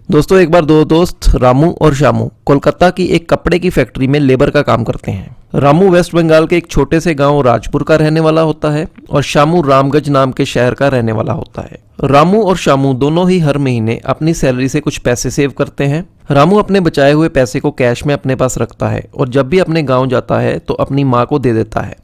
दोस्तों एक बार दो दोस्त रामू और शामू कोलकाता की एक कपड़े की फैक्ट्री में लेबर का काम करते हैं। रामू वेस्ट बंगाल के एक छोटे से गांव राजपुर का रहने वाला होता है और शामू रामगंज नाम के शहर का रहने वाला होता है। रामू और शामू दोनों ही हर महीने अपनी सैलरी से कुछ पैसे सेव करते हैं। रामू अपने बचाए हुए पैसे को कैश में अपने पास रखता है और जब भी अपने गाँव जाता है तो अपनी माँ को दे देता है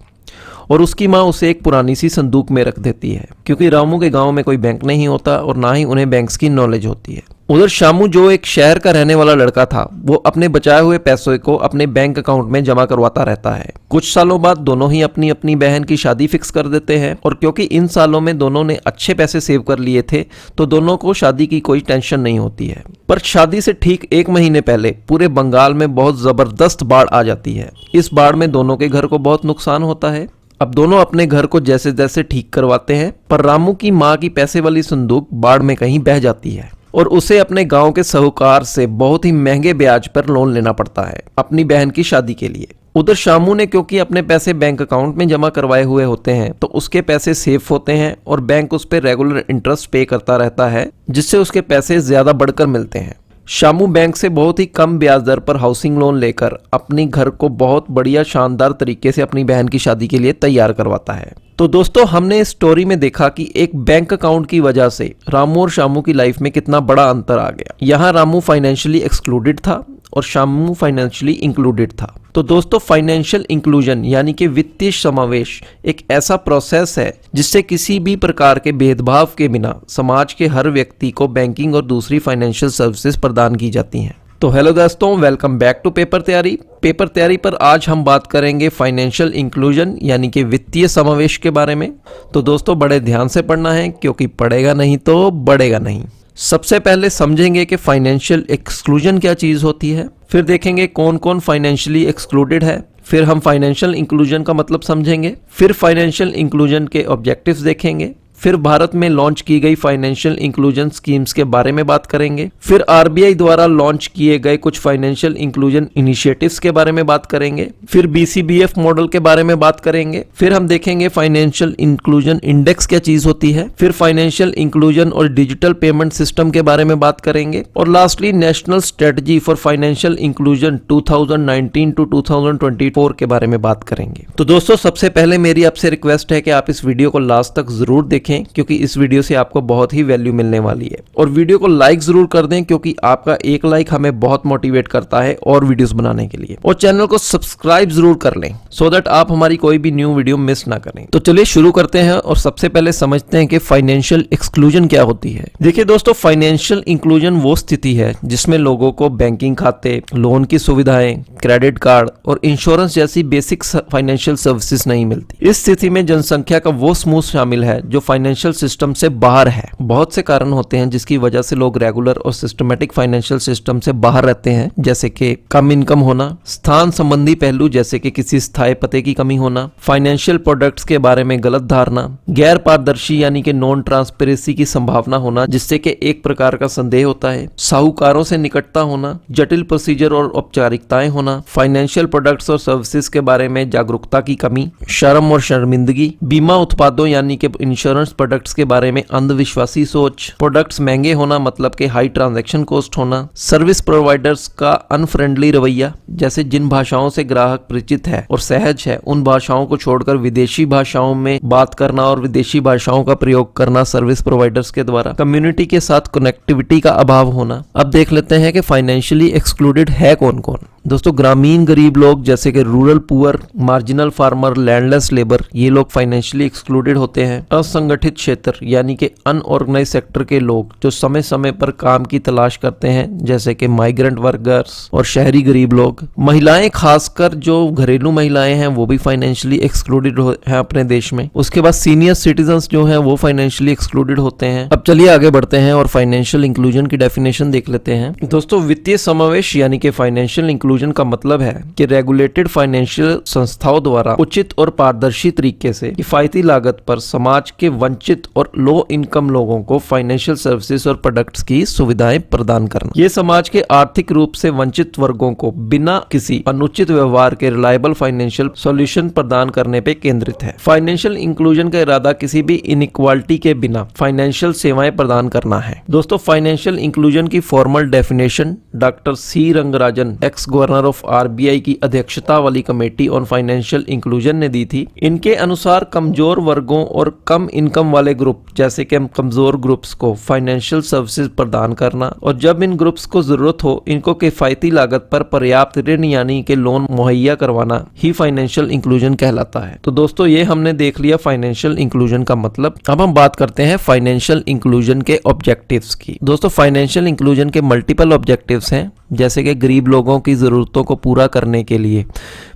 और उसकी माँ उसे एक पुरानी सी संदूक में रख देती है, क्योंकि रामू के गांव में कोई बैंक नहीं होता और ना ही उन्हें बैंक्स की नॉलेज होती है। उधर शामू जो एक शहर का रहने वाला लड़का था, वो अपने बचाए हुए पैसों को अपने बैंक अकाउंट में जमा करवाता रहता है। कुछ सालों बाद दोनों ही अपनी अपनी बहन की शादी फिक्स कर देते हैं और क्योंकि इन सालों में दोनों ने अच्छे पैसे सेव कर लिए थे तो दोनों को शादी की कोई टेंशन नहीं होती है। पर शादी से ठीक एक महीने पहले पूरे बंगाल में बहुत जबरदस्त बाढ़ आ जाती है। इस बाढ़ में दोनों के घर को बहुत नुकसान होता है। अब दोनों अपने घर को जैसे जैसे ठीक करवाते हैं, पर रामू की माँ की पैसे वाली संदूक बाढ़ में कहीं बह जाती है और उसे अपने गांव के साहूकार से बहुत ही महंगे ब्याज पर लोन लेना पड़ता है अपनी बहन की शादी के लिए। उधर शामू ने क्योंकि अपने पैसे बैंक अकाउंट में जमा करवाए हुए होते हैं तो उसके पैसे सेफ होते हैं और बैंक उस पर रेगुलर इंटरेस्ट पे करता रहता है, जिससे उसके पैसे ज्यादा बढ़कर मिलते हैं। शामू बैंक से बहुत ही कम ब्याज दर पर हाउसिंग लोन लेकर अपनी घर को बहुत बढ़िया शानदार तरीके से अपनी बहन की शादी के लिए तैयार करवाता है। तो दोस्तों हमने इस स्टोरी में देखा कि एक बैंक अकाउंट की वजह से रामू और शामू की लाइफ में कितना बड़ा अंतर आ गया। यहाँ रामू फाइनेंशियली एक्सक्लूडेड था और शामू फाइनेंशियली इंक्लूडेड था। तो दोस्तों फाइनेंशियल इंक्लूजन यानी कि वित्तीय समावेश एक ऐसा प्रोसेस है जिससे किसी भी प्रकार के भेदभाव के बिना समाज के हर व्यक्ति को बैंकिंग और दूसरी फाइनेंशियल सर्विसेज प्रदान की जाती हैं। तो हेलो दोस्तों, वेलकम बैक टू पेपर तैयारी। पेपर तैयारी पर आज हम बात करेंगे फाइनेंशियल इंक्लूजन यानी कि वित्तीय समावेश के बारे में। तो दोस्तों बड़े ध्यान से पढ़ना है, क्योंकि पढ़ेगा नहीं तो बढ़ेगा नहीं। सबसे पहले समझेंगे कि फाइनेंशियल एक्सक्लूजन क्या चीज होती है, फिर देखेंगे कौन कौन फाइनेंशियली एक्सक्लूडेड है, फिर हम फाइनेंशियल इंक्लूजन का मतलब समझेंगे, फिर फाइनेंशियल इंक्लूजन के ऑब्जेक्टिव्स देखेंगे, फिर भारत में लॉन्च की गई फाइनेंशियल इंक्लूजन स्कीम्स के बारे में बात करेंगे, फिर आरबीआई द्वारा लॉन्च किए गए कुछ फाइनेंशियल इंक्लूजन इनिशिएटिव्स के बारे में बात करेंगे, फिर बीसीबीएफ मॉडल के बारे में बात करेंगे, फिर हम देखेंगे फाइनेंशियल इंक्लूजन इंडेक्स क्या चीज होती है, फिर फाइनेंशियल इंक्लूजन और डिजिटल पेमेंट सिस्टम के बारे में बात करेंगे और lastly national strategy for financial inclusion 2019 to 2024 के बारे में बात करेंगे। तो दोस्तों सबसे पहले मेरी आपसे रिक्वेस्ट है कि आप इस वीडियो को लास्ट तक जरूर देखें, क्योंकि इस वीडियो से आपको बहुत ही वैल्यू मिलने वाली है। और वीडियो को लाइक जरूर कर दें, क्योंकि आपका एक लाइक हमें बहुत मोटिवेट करता है और वीडियोस बनाने के लिए। और चैनल को सब्सक्राइब जरूर कर लें सो दैट आप हमारी कोई भी न्यू वीडियो मिस ना करें। तो चलिए शुरू करते हैं और सबसे पहले समझते हैं कि फाइनेंशियल एक्सक्लूजन क्या होती है। देखिए दोस्तों, फाइनेंशियल इंक्लूजन वो स्थिति है जिसमें लोगों को बैंकिंग खाते, लोन की सुविधाएं, क्रेडिट कार्ड और इंश्योरेंस जैसी बेसिक फाइनेंशियल सर्विसेज नहीं मिलती। इस स्थिति में जनसंख्या का वो समूह शामिल है जो फाइनेंशियल सिस्टम से बाहर है। बहुत से कारण होते हैं जिसकी वजह से लोग रेगुलर और सिस्टमेटिक फाइनेंशियल सिस्टम से बाहर रहते हैं, जैसे कि कम इनकम होना, स्थान संबंधी पहलू जैसे कि किसी स्थायी पते की कमी होना, फाइनेंशियल प्रोडक्ट्स के बारे में गलत धारणा, गैर पारदर्शी यानी कि नॉन ट्रांसपेरेंसी की संभावना होना जिससे कि एक प्रकार का संदेह होता है, साहूकारों से निकटता होना, जटिल प्रोसीजर और औपचारिकताएं होना, फाइनेंशियल प्रोडक्ट्स और सर्विसेज के बारे में जागरूकता की कमी, शर्म और शर्मिंदगी, बीमा उत्पादों यानी कि इंश्योरेंस प्रोडक्ट्स के बारे में अंधविश्वासी सोच, प्रोडक्ट्स महंगे होना मतलब कि हाई ट्रांजैक्शन कॉस्ट होना, सर्विस प्रोवाइडर्स का अनफ्रेंडली रवैया, जैसे जिन भाषाओं से ग्राहक परिचित है और सहज है उन भाषाओं को छोड़कर विदेशी भाषाओं में बात करना और विदेशी भाषाओं का प्रयोग करना सर्विस प्रोवाइडर्स के द्वारा, कम्युनिटी के साथ कनेक्टिविटी का अभाव होना। अब देख लेते हैं कि फाइनेंशियली एक्सक्लूडेड है कौन कौन। दोस्तों ग्रामीण गरीब लोग जैसे कि rural poor, marginal farmer, landless labour, ये लोग फाइनेंशियली एक्सक्लूडेड होते हैं। असंगठित क्षेत्र यानी कि अनऑर्गेनाइज सेक्टर के लोग जो समय समय पर काम की तलाश करते हैं, जैसे कि माइग्रेंट वर्कर्स और शहरी गरीब लोग। महिलाएं, खासकर जो घरेलू महिलाएं हैं वो भी फाइनेंशियली एक्सक्लूडेड हैं अपने देश में। उसके बाद सीनियर सिटीजन्स जो हैं वो फाइनेंशियली एक्सक्लूडेड होते हैं। अब चलिए आगे बढ़ते हैं और फाइनेंशियल इंक्लूजन की डेफिनेशन देख लेते हैं। दोस्तों वित्तीय समावेश यानी कि फाइनेंशियल इंक्लूजन इंक्लूजन का मतलब है कि रेगुलेटेड फाइनेंशियल संस्थाओं द्वारा उचित और पारदर्शी तरीके से किफायती लागत पर समाज के वंचित और लो इनकम लोगों को फाइनेंशियल सर्विसेज और प्रोडक्ट्स की सुविधाएं प्रदान करना। ये समाज के आर्थिक रूप से वंचित वर्गों को बिना किसी अनुचित व्यवहार के रिलायबल फाइनेंशियल सॉल्यूशन प्रदान करने पे केंद्रित है। फाइनेंशियल इंक्लूजन का इरादा किसी भी इनइक्वालिटी के बिना फाइनेंशियल सेवाएं प्रदान करना है। दोस्तों, फाइनेंशियल इंक्लूजन की formal definition doctor C Rangarajan, ex governor of RBI की अध्यक्षता वाली कमेटी ऑन फाइनेंशियल इंक्लूजन ने दी थी। इनके अनुसार कमजोर वर्गों और कम इनकम वाले ग्रुप जैसे कि कमजोर ग्रुप्स को फाइनेंशियल सर्विसेज प्रदान करना और जब इन ग्रुप्स को जरूरत हो इनको किफायती लागत पर पर्याप्त ऋण यानी कि लोन मुहैया करवाना ही फाइनेंशियल इंक्लूजन कहलाता है। तो दोस्तों, ये हमने देख लिया फाइनेंशियल इंक्लूजन का मतलब। अब हम बात करते हैं फाइनेंशियल इंक्लूजन के ऑब्जेक्टिव्स की। दोस्तों, फाइनेंशियल इंक्लूजन के मल्टीपल ऑब्जेक्टिव्स हैं, जैसे कि गरीब लोगों की जरूरतों को पूरा करने के लिए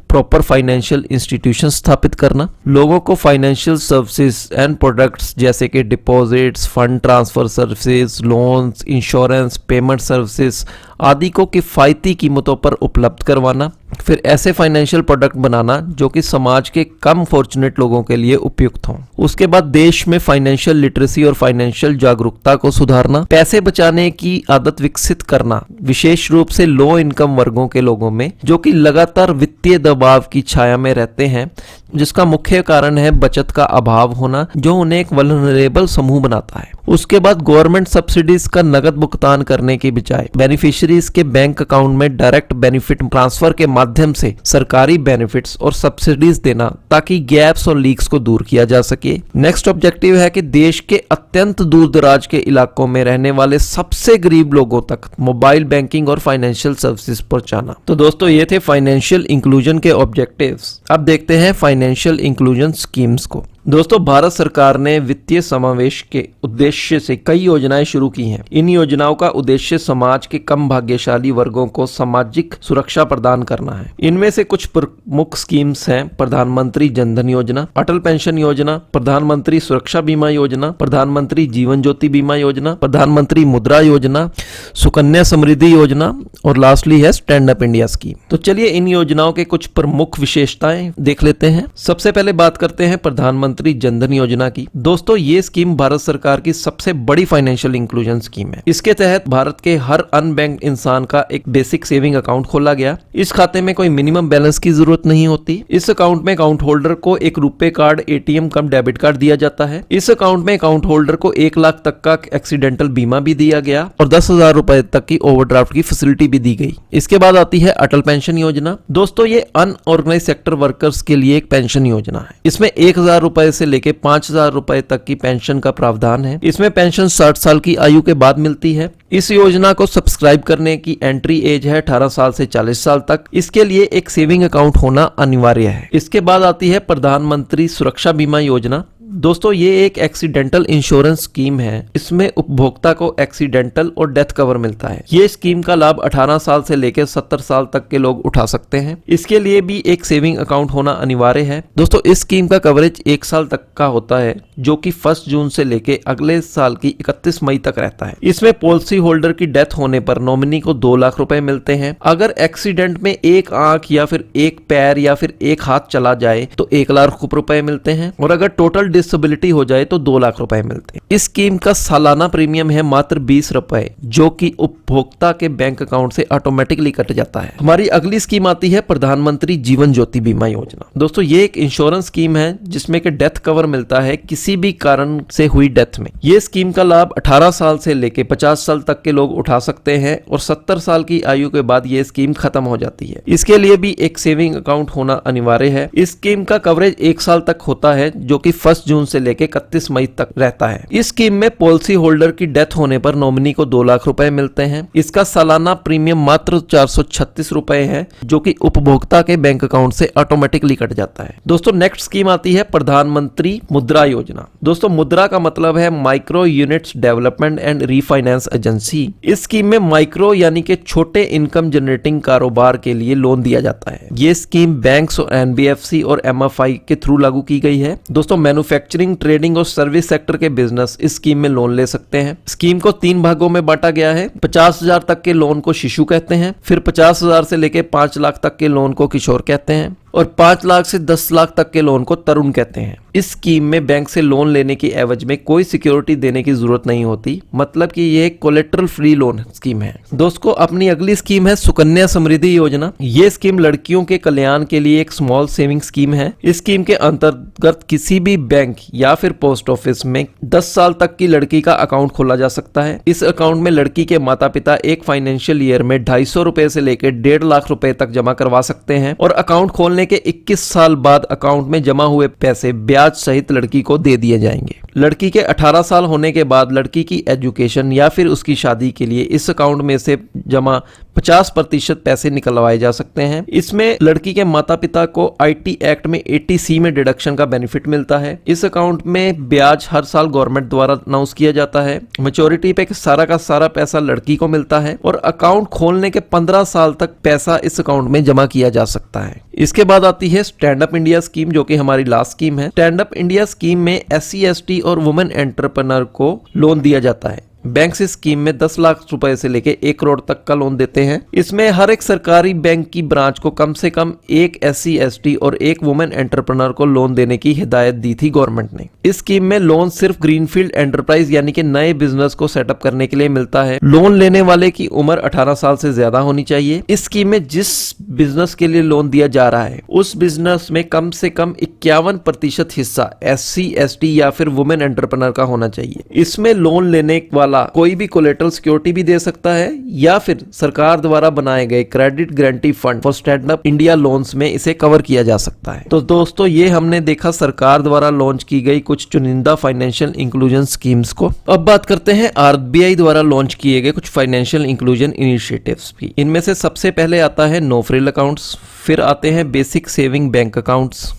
प्रॉपर फाइनेंशियल इंस्टीट्यूशन स्थापित करना, लोगों को फाइनेंशियल सर्विसेज एंड प्रोडक्ट्स जैसे कि deposits, fund transfer services, loans, insurance, payment services आदि को किफ़ायती कीमतों पर उपलब्ध करवाना। फिर ऐसे फाइनेंशियल प्रोडक्ट बनाना जो कि समाज के कम फॉर्चुनेट लोगों के लिए उपयुक्त हों। उसके बाद देश में फाइनेंशियल लिटरेसी और फाइनेंशियल जागरूकता को सुधारना, पैसे बचाने की आदत विकसित करना, विशेष रूप से लो इनकम वर्गों के लोगों में जो कि लगातार वित्तीय दबाव की छाया में रहते हैं, जिसका मुख्य कारण है बचत का अभाव होना, जो उन्हें एक वल्नरेबल समूह बनाता है। उसके बाद गवर्नमेंट सब्सिडीज का नगद भुगतान करने के बजाय बेनिफिशियरीज के बैंक अकाउंट में डायरेक्ट बेनिफिट ट्रांसफर के माध्यम से सरकारी बेनिफिट्स और सब्सिडीज देना, ताकि गैप्स और लीक्स को दूर किया जा सके। नेक्स्ट ऑब्जेक्टिव है कि देश के अत्यंत दूर दराज के इलाकों में रहने वाले सबसे गरीब लोगों तक मोबाइल बैंकिंग और फाइनेंशियल सर्विसेज पहुंचाना। तो दोस्तों, ये थे फाइनेंशियल इंक्लूजन के ऑब्जेक्टिव्स। अब देखते हैं फाइनेंशियल इंक्लूजन स्कीम्स को। दोस्तों, भारत सरकार ने वित्तीय समावेश के उद्देश्य से कई योजनाएं शुरू की हैं। इन योजनाओं का उद्देश्य समाज के कम भाग्यशाली वर्गों को सामाजिक सुरक्षा प्रदान करना है। इनमें से कुछ प्रमुख स्कीम्स हैं: प्रधानमंत्री जनधन योजना, अटल पेंशन योजना, प्रधानमंत्री सुरक्षा बीमा योजना, प्रधानमंत्री जीवन ज्योति बीमा योजना, प्रधानमंत्री मुद्रा योजना, सुकन्या समृद्धि योजना और लास्टली है स्टैंड अप इंडिया स्कीम। तो चलिए इन योजनाओं के कुछ प्रमुख विशेषताएं देख लेते हैं। सबसे पहले बात करते हैं प्रधानमंत्री जनधन योजना की। दोस्तों, ये स्कीम भारत सरकार की सबसे बड़ी फाइनेंशियल इंक्लूजन स्कीम है। इसके तहत भारत के हर अनबैंक्ड इंसान का एक बेसिक सेविंग अकाउंट खोला गया। इस खाते में कोई मिनिमम बैलेंस की जरूरत नहीं होती। इस अकाउंट में अकाउंट होल्डर को एक रुपए कार्ड, एटीएम कम डेबिट कार्ड दिया जाता है। इस अकाउंट में अकाउंट होल्डर को 1 लाख तक का एक्सीडेंटल बीमा भी दिया गया और 10,000 रुपए तक की ओवरड्राफ्ट की फैसिलिटी भी दी गई। इसके बाद आती है अटल पेंशन योजना। दोस्तों, ये अनऑर्गेनाइज सेक्टर वर्कर्स के लिए एक पेंशन योजना है। इसमें 1,000 रुपए से लेके 5,000 रुपए तक की पेंशन का प्रावधान है। इसमें पेंशन 60 साल की आयु के बाद मिलती है। इस योजना को सब्सक्राइब करने की एंट्री एज है 18 साल से 40 साल तक। इसके लिए एक सेविंग अकाउंट होना अनिवार्य है। इसके बाद आती है प्रधानमंत्री सुरक्षा बीमा योजना। दोस्तों, ये एक एक्सीडेंटल इंश्योरेंस स्कीम है। इसमें उपभोक्ता को एक्सीडेंटल और डेथ कवर मिलता है। ये स्कीम का लाभ 18 साल से लेकर 70 साल तक के लोग उठा सकते हैं। इसके लिए भी एक सेविंग अकाउंट होना अनिवार्य है। दोस्तों, इस स्कीम का कवरेज 1 साल तक का होता है, जो कि 1 जून से लेकर अगले साल की 31 मई तक रहता है। इसमें पॉलिसी होल्डर की डेथ होने पर नॉमिनी को 2 लाख रुपए मिलते हैं। अगर एक्सीडेंट में एक आंख या फिर एक पैर या फिर एक हाथ चला जाए तो 1 लाख रुपए मिलते हैं और अगर टोटल डिसेबिलिटी हो जाए तो 2 लाख रुपए मिलते हैं। इस स्कीम का सालाना प्रीमियम है मात्र 20 रुपए, जो कि उपभोक्ता के बैंक अकाउंट से ऑटोमेटिकली कट जाता है। हमारी अगली स्कीम आती है प्रधानमंत्री जीवन ज्योति बीमा योजना। दोस्तों, ये एक इंश्योरेंस स्कीम है जिसमें कि डेथ कवर मिलता है किसी भी कारण से हुई डेथ में। ये स्कीम का लाभ 18 साल से लेके 50 साल तक के लोग उठा सकते हैं और 70 साल की आयु के बाद ये स्कीम खत्म हो जाती है। इसके लिए भी एक सेविंग अकाउंट होना अनिवार्य है। इस स्कीम का कवरेज 1 साल तक होता है, जो कि 1 जून से लेके 31 मई तक रहता है। इस स्कीम में पॉलिसी होल्डर की डेथ होने पर नॉमिनी को 2 लाख रुपए मिलते हैं। इसका सालाना प्रीमियम मात्र 436 रुपए है, जो कि उपभोक्ता के बैंक अकाउंट से ऑटोमेटिकली कट जाता है। दोस्तों, नेक्स्ट स्कीम आती है प्रधानमंत्री मुद्रा योजना। दोस्तों, मुद्रा का मतलब है micro units development and refinance agency. इस स्कीम में माइक्रो यानी कि छोटे इनकम जनरेटिंग कारोबार के लिए लोन दिया जाता है। ये स्कीम बैंक्स और एनबीएफसी और एमएफआई के थ्रू लागू की गई है। दोस्तों, मैन्युफैक्चरिंग मैन्युफैक्चरिंग, ट्रेडिंग और सर्विस सेक्टर के बिजनेस इस स्कीम में लोन ले सकते हैं। स्कीम को 3 भागों में बांटा गया है। 50,000 तक के लोन को शिशु कहते हैं, फिर 50,000 से लेकर 5 लाख तक के लोन को किशोर कहते हैं और 5 लाख से 10 लाख तक के लोन को तरुण कहते हैं। इस स्कीम में बैंक से लोन लेने की एवज में कोई सिक्योरिटी देने की जरूरत नहीं होती, मतलब कि ये एक कोलेट्रल फ्री लोन स्कीम है। दोस्तों, अपनी अगली स्कीम है सुकन्या समृद्धि योजना। ये स्कीम लड़कियों के कल्याण के लिए एक स्मॉल सेविंग स्कीम है। इस स्कीम के अंतर्गत किसी भी बैंक या फिर पोस्ट ऑफिस में 10 साल तक की लड़की का अकाउंट खोला जा सकता है। इस अकाउंट में लड़की के माता पिता एक फाइनेंशियल ईयर में 250 रुपए से लेकर 1.5 लाख रुपए तक जमा करवा सकते हैं और अकाउंट खोलने के 21 साल बाद अकाउंट में जमा हुए पैसे ब्याज सहित लड़की को दे दिए जाएंगे। लड़की के 18 साल होने के बाद लड़की की एजुकेशन या फिर उसकी शादी के लिए इस अकाउंट में से जमा 50% पैसे निकलवाए जा सकते हैं। इसमें लड़की के माता पिता को आईटी एक्ट में 80C में डिडक्शन का बेनिफिट मिलता है। इस अकाउंट में ब्याज हर साल गवर्नमेंट द्वारा अनाउंस किया जाता है। मैच्योरिटी पे सारा का सारा पैसा लड़की को मिलता है और अकाउंट खोलने के 15 साल तक पैसा इस अकाउंट में जमा किया जा सकता है। इसके बाद आती है स्टैंड अप इंडिया स्कीम, जो कि हमारी लास्ट स्कीम है। स्टैंड अप इंडिया स्कीम में SC ST और वुमेन एंटरप्रेन्योर को लोन दिया जाता है। बैंक इस स्कीम में 10 लाख रुपए से लेकर 1 करोड़ तक का लोन देते हैं। इसमें हर एक सरकारी बैंक की ब्रांच को कम से कम एक SC ST और एक वुमेन एंटरप्रेन्योर को लोन देने की हिदायत दी थी गवर्नमेंट ने। इस स्कीम में लोन सिर्फ ग्रीनफील्ड एंटरप्राइज यानी कि नए बिजनेस को सेटअप करने के लिए मिलता है। लोन लेने वाले की उम्र 18 साल से ज्यादा होनी चाहिए। इस स्कीम में जिस बिजनेस के लिए लोन दिया जा रहा है उस बिजनेस में कम से कम 51% हिस्सा SC ST या फिर वुमेन एंटरप्रेन्योर का होना चाहिए। इसमें लोन लेने वाला कोई भी कोलेटरल सिक्योरिटी भी दे सकता है या फिर सरकार द्वारा बनाए गए credit guarantee fund for stand up India loans में इसे कवर किया जा सकता है। तो दोस्तों, ये हमने देखा सरकार द्वारा लॉन्च की गई कुछ चुनिंदा फाइनेंशियल इंक्लूजन स्कीम्स को। अब बात करते हैं RBI द्वारा लॉन्च किए गए कुछ फाइनेंशियल इंक्लूजन इनिशिएटिव्स की। इनमें से सबसे पहले आता है नो फ्रिल अकाउंट्स, फिर आते हैं बेसिक सेविंग बैंक अकाउंट्स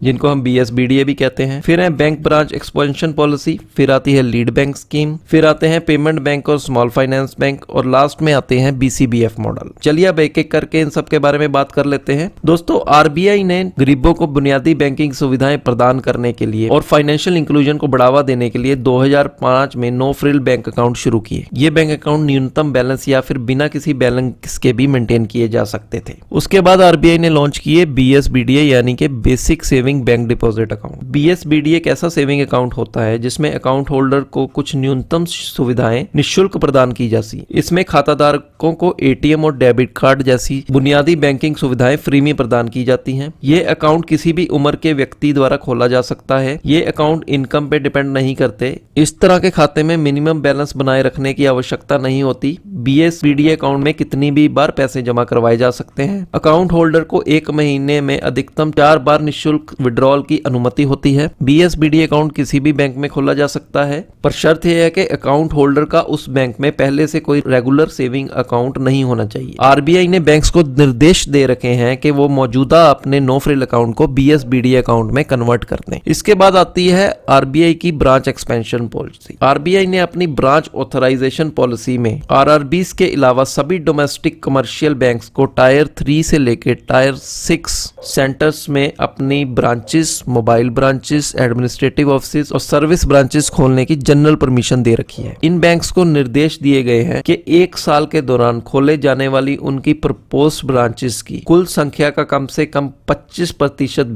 जिनको हम BSBDA भी कहते हैं, फिर है बैंक ब्रांच एक्सपेंशन पॉलिसी, फिर आती है लीड बैंक स्कीम, फिर आते हैं पेमेंट बैंक और स्मॉल फाइनेंस बैंक और लास्ट में आते हैं BCBF मॉडल। चलिए अब एक एक करके इन सब के बारे में बात कर लेते हैं। दोस्तों, RBI ने गरीबों को बुनियादी बैंकिंग सुविधाएं प्रदान करने के लिए और फाइनेंशियल इंक्लूजन को बढ़ावा देने के लिए 2005 में नो फ्रिल बैंक अकाउंट शुरू किए। ये बैंक अकाउंट न्यूनतम बैलेंस या फिर बिना किसी बैलेंस के भी मेंटेन किए जा सकते थे। उसके बाद RBI ने लॉन्च किए BSBDA यानी कि basic saving bank deposit account. BSBDA एक ऐसा सेविंग अकाउंट होता है जिसमें अकाउंट होल्डर को कुछ न्यूनतम सुविधाएं निःशुल्क प्रदान की जाती। इसमें खाताधारकों को ATM और डेबिट कार्ड जैसी बुनियादी बैंकिंग सुविधाएं फ्री में प्रदान की जाती हैं। ये अकाउंट किसी भी उम्र के व्यक्ति द्वारा खोला जा सकता है। ये अकाउंट इनकम पे डिपेंड नहीं करते। इस तरह के खाते में मिनिमम बैलेंस बनाए रखने की आवश्यकता नहीं होती। BSBDA अकाउंट में कितनी भी बार पैसे जमा करवाए जा सकते हैं। अकाउंट होल्डर को 1 महीने में अधिकतम 4 बार निःशुल्क विड्रॉल की अनुमति होती है। BSBDA अकाउंट किसी भी बैंक में खोला जा सकता है, पर शर्त यह है कि अकाउंट होल्डर का उस बैंक में पहले से कोई रेगुलर सेविंग अकाउंट नहीं होना चाहिए। RBI ने बैंक्स को निर्देश दे रखे हैं कि वो मौजूदा अपने नो फ्रिल अकाउंट को BSBDA अकाउंट में कन्वर्ट कर दें। इसके बाद आती है RBI की ब्रांच एक्सपेंशन पॉलिसी। RBI ने अपनी ब्रांच ऑथराइजेशन पॉलिसी में RRBs के अलावा सभी डोमेस्टिक कमर्शियल बैंक्स को टायर 3 से लेकर टायर 6 सेंटर्स में अपनी branches, mobile branches, administrative office और सर्विस ब्रांचेस खोलने की जनरल परमिशन दे रखी है। इन बैंक्स को निर्देश दिए गए हैं कि 1 साल के दौरान खोले जाने वाली उनकी प्रपोज्ड ब्रांचेस की कुल संख्या का कम से कम 25%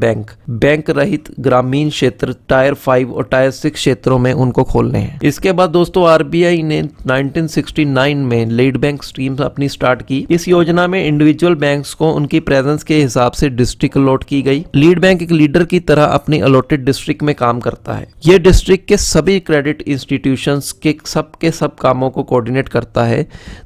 बैंक रहित ग्रामीण क्षेत्र टायर 5 और टायर 6 क्षेत्रों में उनको खोलने हैं। इसके बाद दोस्तों, RBI ने 1969 में लीड बैंक स्कीम अपनी स्टार्ट की। इस योजना में इंडिविजुअल बैंक्स को उनकी प्रेजेंस के हिसाब से डिस्ट्रिक्ट अलॉट की गई। लीड बैंक एक लीडर की तरह अपनी अलॉटेड डिस्ट्रिक्ट में काम करता है। यह डिस्ट्रिक्ट के सभी क्रेडिट इंस्टीट्यूशंस के सब कामों को कोऑर्डिनेट करता है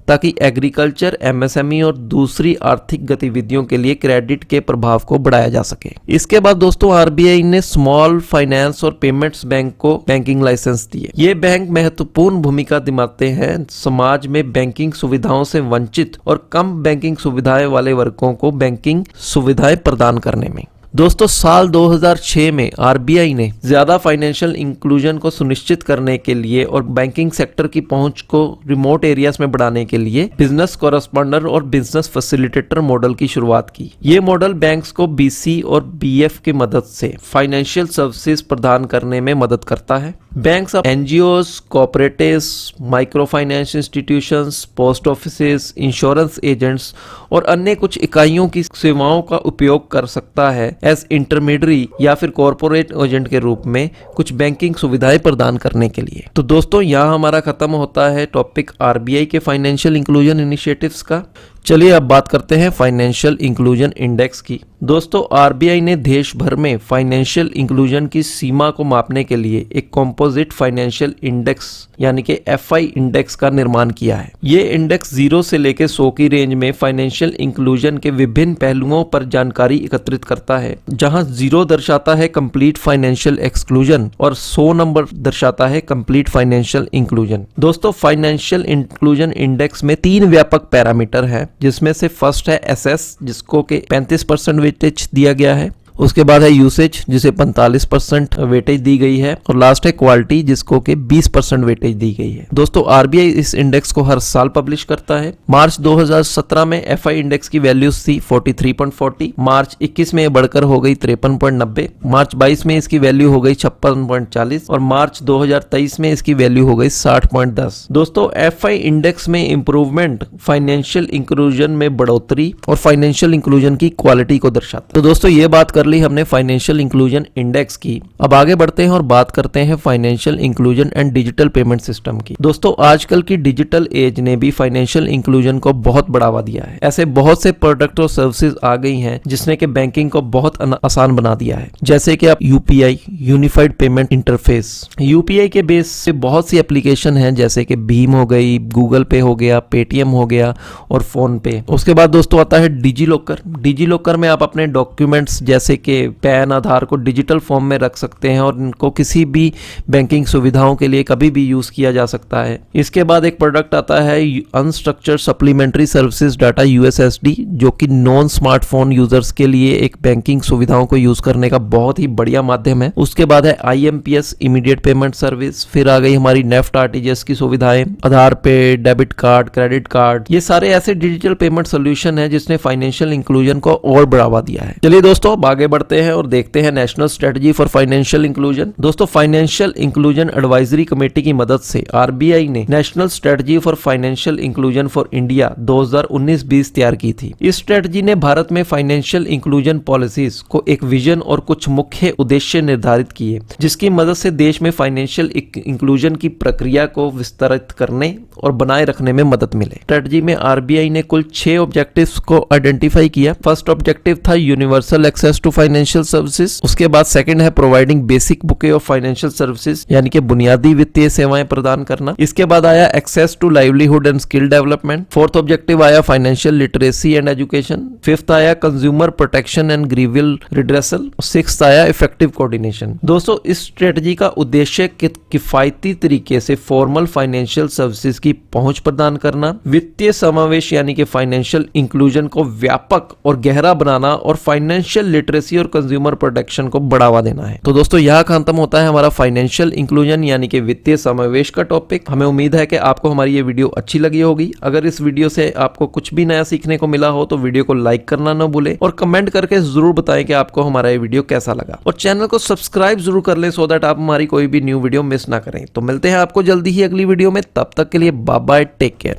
ताकि एग्रीकल्चर, MSME और दूसरी आर्थिक गतिविधियों के लिए क्रेडिट के प्रभाव को बढ़ाया जा सके। इसके बाद दोस्तों, RBI ने स्मॉल फाइनेंस और पेमेंट्स बैंक को बैंकिंग लाइसेंस दिए। ये बैंक महत्वपूर्ण भूमिका निभाते हैं समाज में बैंकिंग सुविधाओं से वंचित और कम बैंकिंग सुविधाएं वाले वर्गों को बैंकिंग सुविधाएं प्रदान करने में। दोस्तों साल 2006 में आरबीआई ने ज्यादा फाइनेंशियल इंक्लूजन को सुनिश्चित करने के लिए और बैंकिंग सेक्टर की पहुंच को रिमोट एरियाज में बढ़ाने के लिए बिजनेस कॉरेस्पॉन्डर और बिजनेस फैसिलिटेटर मॉडल की शुरुआत की। ये मॉडल बैंक्स को बीसी और बीएफ की मदद से फाइनेंशियल सर्विसेज प्रदान करने में मदद करता है। बैंक्स अब NGOs, cooperatives, micro finance institutions, post offices, insurance agents और अन्य कुछ इकाइयों की सेवाओं का उपयोग कर सकता है एज इंटरमीडियरी या फिर कॉर्पोरेट एजेंट के रूप में कुछ बैंकिंग सुविधाएं प्रदान करने के लिए। तो दोस्तों यहाँ हमारा खत्म होता है टॉपिक आरबीआई के फाइनेंशियल इंक्लूजन इनिशिएटिव्स का। चलिए अब बात करते हैं फाइनेंशियल इंक्लूजन इंडेक्स की। दोस्तों आरबीआई ने देश भर में फाइनेंशियल इंक्लूजन की सीमा को मापने के लिए एक कंपोजिट फाइनेंशियल इंडेक्स यानी कि एफआई इंडेक्स का निर्माण किया है। ये इंडेक्स 0 से लेकर 100 की रेंज में फाइनेंशियल इंक्लूजन के विभिन्न पहलुओं पर जानकारी एकत्रित करता है, जहां 0 दर्शाता है कंप्लीट फाइनेंशियल एक्सक्लूजन और 100 नंबर दर्शाता है कंप्लीट फाइनेंशियल इंक्लूजन। दोस्तों फाइनेंशियल इंक्लूजन इंडेक्स में 3 व्यापक पैरामीटर है, जिसमें से फर्स्ट है एसएस जिसको के 35% वेटेज दिया गया है, उसके बाद है यूसेज जिसे 45% वेटेज दी गई है और लास्ट है क्वालिटी जिसको के 20% वेटेज दी गई है। दोस्तों आरबीआई इस इंडेक्स को हर साल पब्लिश करता है। मार्च 2017 में एफआई इंडेक्स की वैल्यूज थी 43.40, मार्च 21 में बढ़कर हो गई 53.90, मार्च 22 में इसकी वैल्यू हो गई 56.40 और मार्च 2023 में इसकी वैल्यू हो गई 60.10। दोस्तों एफआई इंडेक्स में इंप्रूवमेंट फाइनेंशियल इंक्लूजन में बढ़ोतरी और फाइनेंशियल इंक्लूजन की क्वालिटी को दर्शाता है। तो दोस्तों ये बात कर ली हमने फाइनेंशियल इंक्लूजन इंडेक्स की। अब आगे बढ़ते हैं और बात करते हैं financial inclusion and digital payment system की। दोस्तों आजकल की डिजिटल एज ने भी फाइनेंशियल इंक्लूजन को बहुत बढ़ावा दिया है। ऐसे बहुत से प्रोडक्ट और सर्विसेज आ गई हैं जिसने कि बैंकिंग को बहुत आसान बना दिया है, जैसे कि आप UPI unified payment interface. UPI के बेस से बहुत सी एप्लीकेशन है जैसे कि भीम हो गई, गूगल पे हो गया, पेटीएम हो गया और फोन पे। उसके बाद दोस्तों आता है डिजी लॉकर। डिजी लॉकर में आप अपने डॉक्यूमेंट्स जैसे के पैन, आधार को डिजिटल फॉर्म में रख सकते हैं और इनको किसी भी बैंकिंग सुविधाओं के लिए कभी भी यूज किया जा सकता है। इसके बाद एक प्रोडक्ट आता है unstructured supplementary services data USSD, जो कि नॉन स्मार्टफोन यूजर्स के लिए एक बैंकिंग सुविधाओं को यूज करने का बहुत ही बढ़िया माध्यम है। उसके बाद है आईएमपीएस इमीडिएट पेमेंट सर्विस। फिर आ गई हमारी नेफ्ट आरटीजीएस की सुविधाएं, आधार पे, डेबिट कार्ड, क्रेडिट कार्ड। ये सारे ऐसे डिजिटल पेमेंट सोल्यूशन है जिसने फाइनेंशियल इंक्लूजन को और बढ़ावा दिया है। चलिए दोस्तों आगे बढ़ते हैं और देखते हैं national strategy for financial inclusion. दोस्तों फाइनेंशियल इंक्लूजन एडवाइजरी कमेटी की मदद से आरबीआई ने national strategy for financial inclusion for India 2019-20 तैयार की थी। इस स्ट्रेटजी ने भारत में फाइनेंशियल इंक्लूजन पॉलिसीज को एक विजन और कुछ मुख्य उद्देश्य निर्धारित किए, जिसकी मदद से देश में फाइनेंशियल इंक्लूजन की प्रक्रिया को विस्तारित करने और बनाए रखने में मदद मिले। स्ट्रेटजी में आरबीआई ने कुल 6 ऑब्जेक्टिव्स को आइडेंटिफाई किया। फर्स्ट ऑब्जेक्टिव था universal access to financial services. उसके बाद सेकंड है providing basic bouquet of financial services, यानी कि बुनियादी वित्तीय सेवाएं प्रदान करना। इसके बाद आया access to livelihood and skill development. Fourth objective आया financial literacy and education. Fifth आया consumer protection and grievance redressal. Sixth आया इफेक्टिव कोऑर्डिनेशन। दोस्तों इस स्ट्रेटजी का उद्देश्य किफायती तरीके से फॉर्मल फाइनेंशियल सर्विसेज की पहुंच प्रदान करना, वित्तीय समावेश यानी कि फाइनेंशियल इंक्लूजन को व्यापक और गहरा बनाना और फाइनेंशियल लिटरेसी और कंज्यूमर प्रोटेक्शन को बढ़ावा देना है। तो दोस्तों यहाँ खत्म होता है हमारा फाइनेंशियल इंक्लूजन यानी कि वित्तीय समावेश का टॉपिक। हमें उम्मीद है कि आपको हमारी ये वीडियो अच्छी लगी होगी। अगर इस वीडियो से आपको कुछ भी नया सीखने को मिला हो तो वीडियो को लाइक करना न भूलें और कमेंट करके जरूर बताएं कि आपको हमारा ये वीडियो कैसा लगा और चैनल को सब्सक्राइब जरूर कर लें सो दैट आप हमारी कोई भी न्यू वीडियो मिस ना करें। तो मिलते हैं आपको जल्दी ही अगली वीडियो में, तब तक के लिए बाय बाय, टेक केयर।